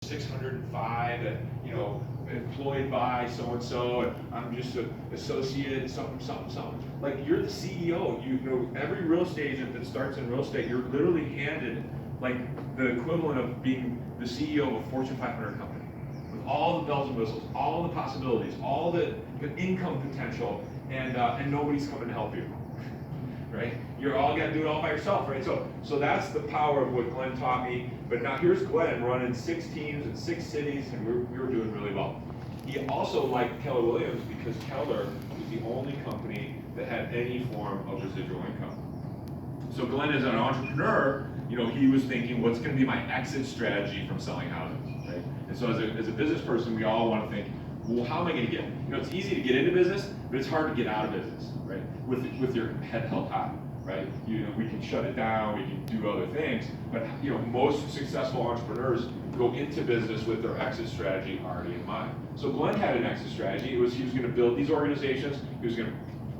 605, and employed by so and so, and I'm just an associate, something. Like, you're the CEO. You know, every real estate agent that starts in real estate, you're literally handed like the equivalent of being the CEO of a Fortune 500 company, with all the bells and whistles, all the possibilities, all the income potential, and nobody's coming to help you. Right? You're all got to do it all by yourself, right? So that's the power of what Glenn taught me. But now here's Glenn running 6 teams in 6 cities, and we were doing really well. He also liked Keller Williams because Keller was the only company that had any form of residual income. So Glenn, as an entrepreneur, he was thinking, what's going to be my exit strategy from selling houses, right? And so as a business person, we all want to think, well, how am I going to get? It's easy to get into business, but it's hard to get out of business, right? With your head held high, right? We can shut it down, we can do other things, but most successful entrepreneurs go into business with their exit strategy already in mind. So Glenn had an exit strategy. He was going to build these organizations. He was going to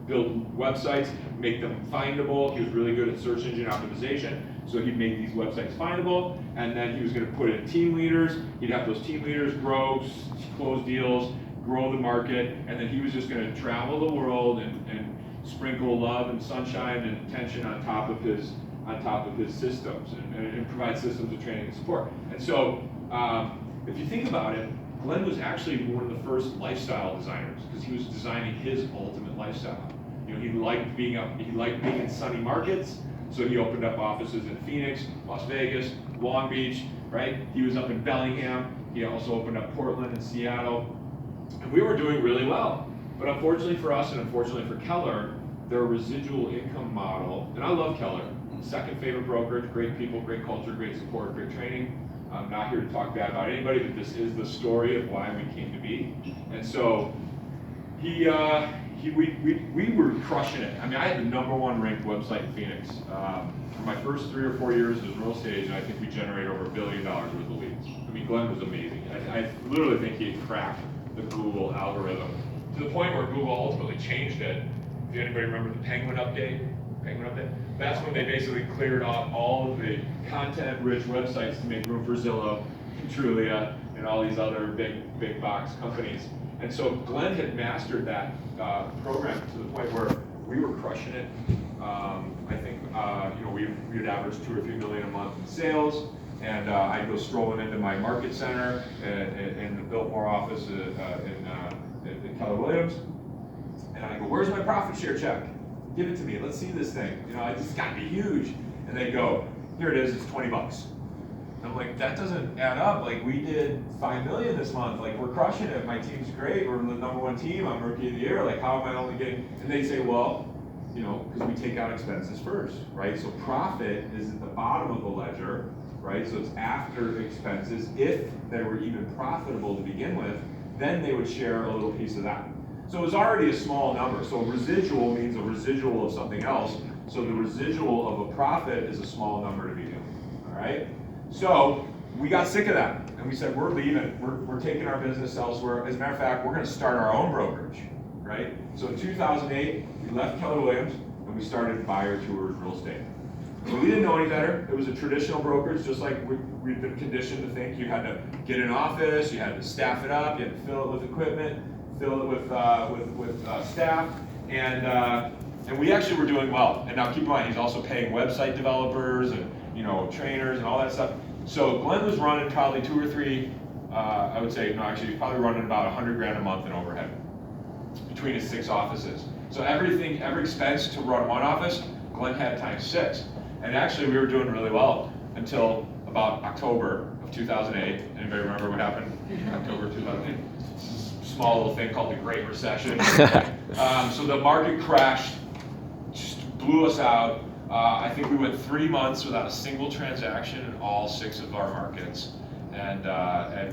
build websites, make them findable. He was really good at search engine optimization, so he'd make these websites findable, and then he was going to put in team leaders. He'd have those team leaders grow, close deals, grow the market, and then he was just going to travel the world and sprinkle love and sunshine and attention on top of his systems and provide systems of training and support. And so, if you think about it, Glenn was actually one of the first lifestyle designers because he was designing his ultimate lifestyle. He liked being in sunny markets, so he opened up offices in Phoenix, Las Vegas, Long Beach, right? He was up in Bellingham. He also opened up Portland and Seattle. And we were doing really well. But unfortunately for us and unfortunately for Keller, their residual income model, and I love Keller, second favorite brokerage, great people, great culture, great support, great training. I'm not here to talk bad about anybody, but this is the story of why we came to be. And so we were crushing it. I mean, I had the #1 ranked website in Phoenix. For my first 3 or 4 years as a real estate agent, I think we generated over $1 billion worth of leads. I mean, Glenn was amazing. I literally think he had cracked the Google algorithm to the point where Google ultimately changed it. If anybody remember the Penguin update? That's when they basically cleared off all of the content-rich websites to make room for Zillow, Trulia, and all these other big box companies. And so Glenn had mastered that program to the point where we were crushing it. I think we would average $2 or $3 million a month in sales, and I'd go strolling into my market center in the Biltmore office in Keller Williams, and I go, "Where's my profit share check? Give it to me. Let's see this thing. It's got to be huge." And they go, "Here it is. It's $20." And I'm like, that doesn't add up. Like, we did $5 million this month. Like, we're crushing it. My team's great. We're the #1 team. I'm rookie of the year. Like, how am I only getting? And they say, well, because we take out expenses first, right? So profit is at the bottom of the ledger, right? So it's after expenses. If they were even profitable to begin with, then they would share a little piece of that. So it was already a small number. So residual means a residual of something else. So the residual of a profit is a small number to begin with, all right? So we got sick of that, and we said, we're leaving. We're taking our business elsewhere. As a matter of fact, we're going to start our own brokerage, right? So in 2008, we left Keller Williams, and we started Buyer Tours Real Estate. So we didn't know any better. It was a traditional brokerage, just like we'd been conditioned to think. You had to get an office, you had to staff it up, you had to fill it with equipment, fill it with staff, and we actually were doing well. And now keep in mind, he's also paying website developers and trainers and all that stuff. So Glenn was running probably 2 or 3, I would say, no, actually, he's probably running about $100,000 a month in overhead between his 6 offices. So every expense to run one office, Glenn had times 6. And actually, we were doing really well until about October of 2008. Anybody remember what happened in October of 2008? Small little thing called the Great Recession. So the market crashed, just blew us out. I think we went 3 months without a single transaction in all 6 of our markets, and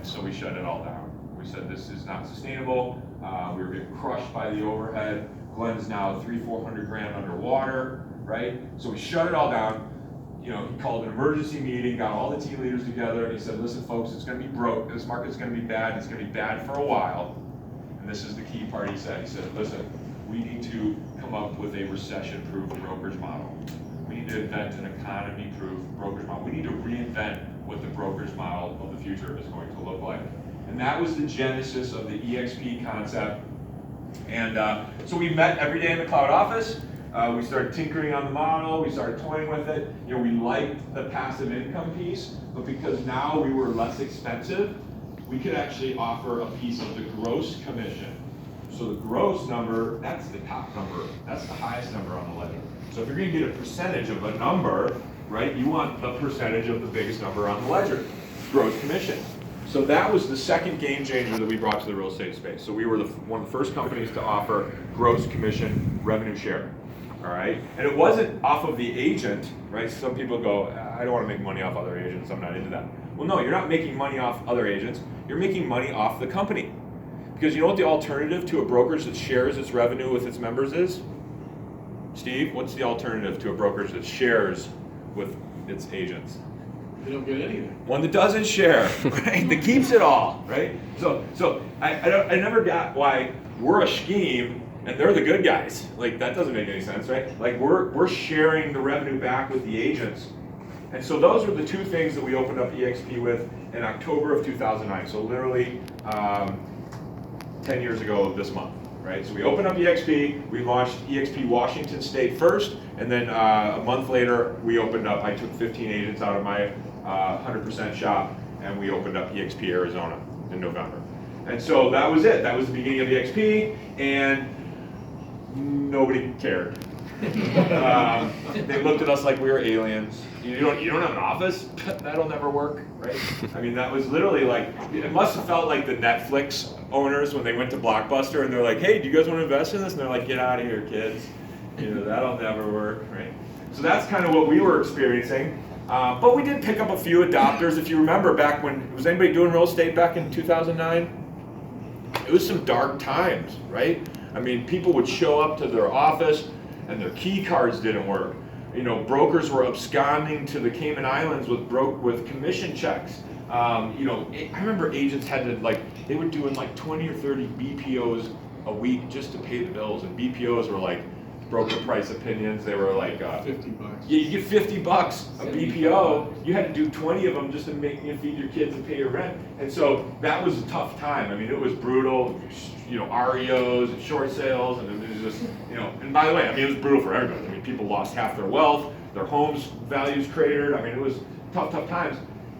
so we shut it all down. We said this is not sustainable. We were getting crushed by the overhead. Glenn's now $300,000-400,000 underwater, right? So we shut it all down. He called an emergency meeting, got all the team leaders together, and he said, "Listen, folks, it's going to be broke. This market's going to be bad. It's going to be bad for a while." And this is the key part. He said, "Listen, we need to come up with a recession-proof brokerage model. We need to invent an economy-proof brokerage model. We need to reinvent what the brokerage model of the future is going to look like. And that was the genesis of the eXp concept. And so we met every day in the cloud office. We started tinkering on the model, we started toying with it. You know, we liked the passive income piece, but because now we were less expensive, we could actually offer a piece of the gross commission. So the gross number, that's the top number, that's the highest number on the ledger. So if you're gonna get a percentage of a number, right, you want a percentage of the biggest number on the ledger, gross commission. So that was the second game changer that we brought to the real estate space. So we were one of the first companies to offer gross commission revenue share. All right, and it wasn't off of the agent, right? Some people go, I don't want to make money off other agents, I'm not into that. Well, no, you're not making money off other agents, you're making money off the company. Because you know what the alternative to a brokerage that shares its revenue with its members is? Steve, what's the alternative to a brokerage that shares with its agents? They don't get anything. One that doesn't share, right? That keeps it all, right? So I never got why we're a scheme and they're the good guys. Like, that doesn't make any sense, right? Like, we're sharing the revenue back with the agents. And so those were the two things that we opened up eXp with in October of 2009. So literally 10 years ago this month, right? So we opened up eXp, we launched eXp Washington State first, and then a month later we opened up, I took 15 agents out of my 100% shop, and we opened up eXp Arizona in November. And so that was it. That was the beginning of eXp, and nobody cared. They looked at us like we were aliens. You don't have an office? That'll never work, right? I mean, that was literally like, it must have felt like the Netflix owners when they went to Blockbuster and they're like, hey, do you guys want to invest in this? And they're like, get out of here, kids. You know, that'll never work, right? So that's kind of what we were experiencing. But we did pick up a few adopters. If you remember back when, was anybody doing real estate back in 2009? It was some dark times, right? I mean, people would show up to their office and their key cards didn't work. You know, brokers were absconding to the Cayman Islands with commission checks. You know, I remember agents had to, like, they were doing like 20 or 30 BPOs a week just to pay the bills, and BPOs were like broker price opinions. They were like 50 bucks. Yeah, you get 50 bucks a BPO. You had to do 20 of them just to make you feed your kids and pay your rent. And so that was a tough time. I mean, it was brutal. You know, REOs and short sales, and it was just, you know. And by the way, I mean, it was brutal for everybody. I mean, people lost half their wealth, their homes values cratered. I mean, it was tough times.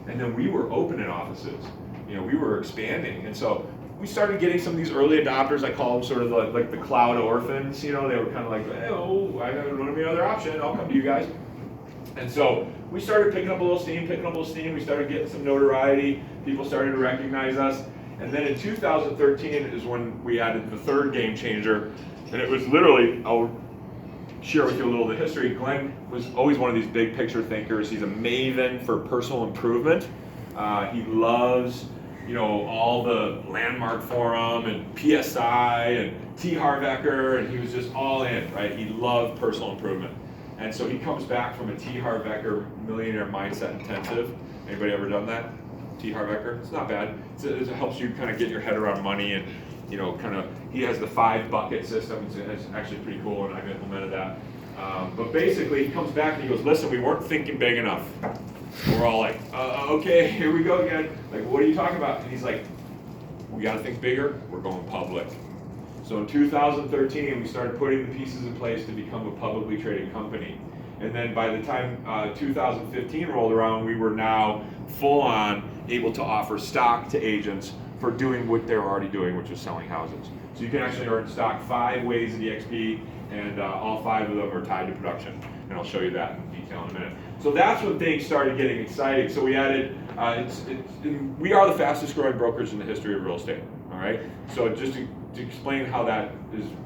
And then we were opening offices. You know, we were expanding, and so we started getting some of these early adopters. I call them sort of like the cloud orphans. You know, they were kind of like, hey, oh, I don't have any other option. I'll come to you guys. And so we started picking up a little steam. We started getting some notoriety. People started to recognize us. And then in 2013 is when we added the third game changer. And it was literally, I'll share with you a little of the history. Glenn was always one of these big picture thinkers. He's a maven for personal improvement. He loves, you know, all the Landmark Forum and PSI and T. Harv Eker, and he was just all in, right? He loved personal improvement. And so he comes back from a T. Harv Eker Millionaire Mindset Intensive. Anybody ever done that? T. Harv Eker? It's not bad. It helps you kind of get your head around money, and, you know, kind of, he has the 5 bucket system. It's actually pretty cool, and I've implemented that. But basically, he comes back and he goes, listen, we weren't thinking big enough. We're all like, okay, here we go again. Like, what are you talking about? And he's like, we gotta think bigger, we're going public. So in 2013, we started putting the pieces in place to become a publicly traded company. And then by the time 2015 rolled around, we were now full on able to offer stock to agents for doing what they're already doing, which is selling houses. So you can actually earn stock 5 ways in eXp, and all 5 of them are tied to production. And I'll show you that in detail in a minute. So that's when things started getting exciting. So we added, we are the fastest growing brokers in the history of real estate, all right? So just to explain how that is